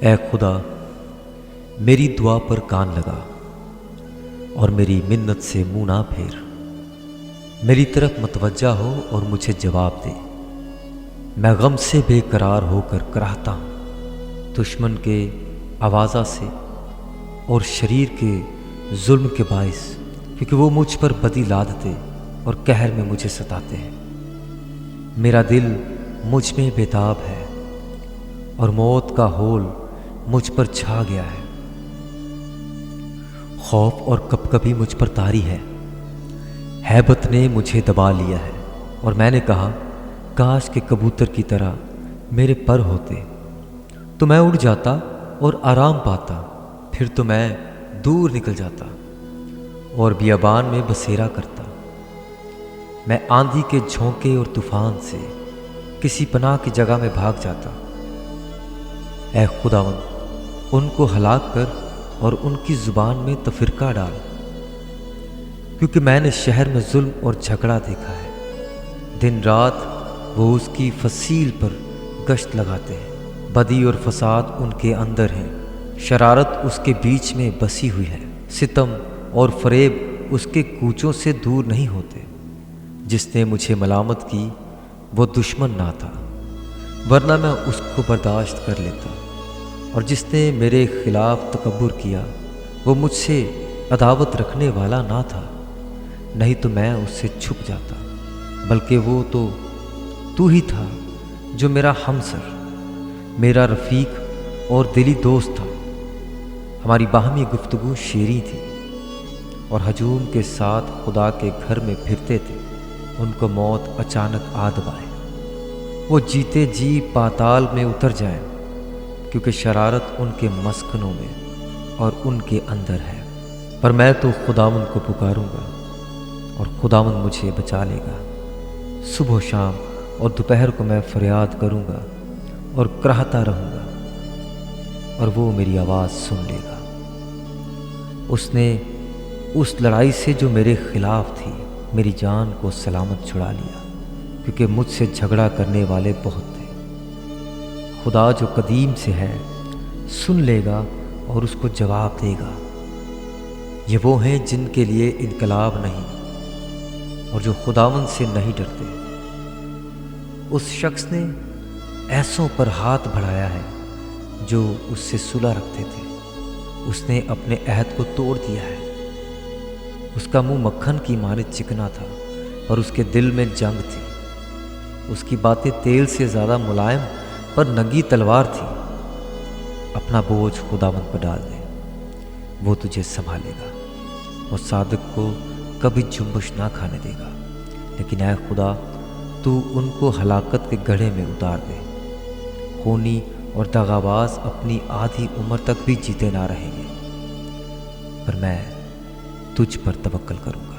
اے خدا، میری دعا پر کان لگا اور میری منت سے منہ نہ پھیر۔ میری طرف متوجہ ہو اور مجھے جواب دے۔ میں غم سے بے قرار ہو کر کراہتا ہوں، دشمن کے آوازہ سے اور شریر کے ظلم کے باعث، کیونکہ وہ مجھ پر بدی لادتے اور قہر میں مجھے ستاتے ہیں۔ میرا دل مجھ میں بےتاب ہے اور موت کا ہول مجھ پر چھا گیا ہے۔ خوف اور کپکپی مجھ پر طاری ہے، ہیبت نے مجھے دبا لیا ہے، اور میں نے کہا کاش کہ کبوتر کی طرح میرے پر ہوتے تو میں اڑ جاتا اور آرام پاتا، پھر تو میں دور نکل جاتا اور بیابان میں بسیرا کرتا۔ میں آندھی کے جھونکے اور طوفان سے کسی پناہ کی جگہ میں بھاگ جاتا۔ اے خداوند، ان کو ہلاک کر اور ان کی زبان میں تفرقہ ڈال، کیونکہ میں نے شہر میں ظلم اور جھگڑا دیکھا ہے۔ دن رات وہ اس کی فصیل پر گشت لگاتے ہیں، بدی اور فساد ان کے اندر ہیں، شرارت اس کے بیچ میں بسی ہوئی ہے، ستم اور فریب اس کے کوچوں سے دور نہیں ہوتے۔ جس نے مجھے ملامت کی وہ دشمن نہ تھا، ورنہ میں اس کو برداشت کر لیتا، اور جس نے میرے خلاف تکبر کیا وہ مجھ سے عداوت رکھنے والا نہ تھا، نہیں تو میں اس سے چھپ جاتا، بلکہ وہ تو ہی تھا جو میرا ہمسر، میرا رفیق اور دلی دوست تھا۔ ہماری باہمی گفتگو شیریں تھی اور ہجوم کے ساتھ خدا کے گھر میں پھرتے تھے۔ ان کو موت اچانک آ دبائے، وہ جیتے جی پاتال میں اتر جائیں، کیونکہ شرارت ان کے مسکنوں میں اور ان کے اندر ہے۔ پر میں تو خداوند کو پکاروں گا اور خداوند مجھے بچا لے گا۔ صبح و شام اور دوپہر کو میں فریاد کروں گا اور کراہتا رہوں گا، اور وہ میری آواز سن لے گا۔ اس نے اس لڑائی سے جو میرے خلاف تھی میری جان کو سلامت چھڑا لیا، کیونکہ مجھ سے جھگڑا کرنے والے بہت تھے۔ خدا جو قدیم سے ہے سن لے گا اور اس کو جواب دے گا۔ یہ وہ ہیں جن کے لیے انقلاب نہیں اور جو خداوند سے نہیں ڈرتے۔ اس شخص نے ایسوں پر ہاتھ بڑھایا ہے جو اس سے صلح رکھتے تھے، اس نے اپنے عہد کو توڑ دیا ہے۔ اس کا منہ مکھن کی مانند چکنا تھا اور اس کے دل میں جنگ تھی۔ اس کی باتیں تیل سے زیادہ ملائم پر ننگی تلوار تھی۔ اپنا بوجھ خداوند پر ڈال دے، وہ تجھے سنبھالے گا، اور صادق کو کبھی جنبش نہ کھانے دے گا۔ لیکن اے خدا، تو ان کو ہلاکت کے گڑھے میں اتار دے۔ خونی اور دغاباز اپنی آدھی عمر تک بھی جیتے نہ رہیں گے، پر میں تجھ پر توکل کروں گا۔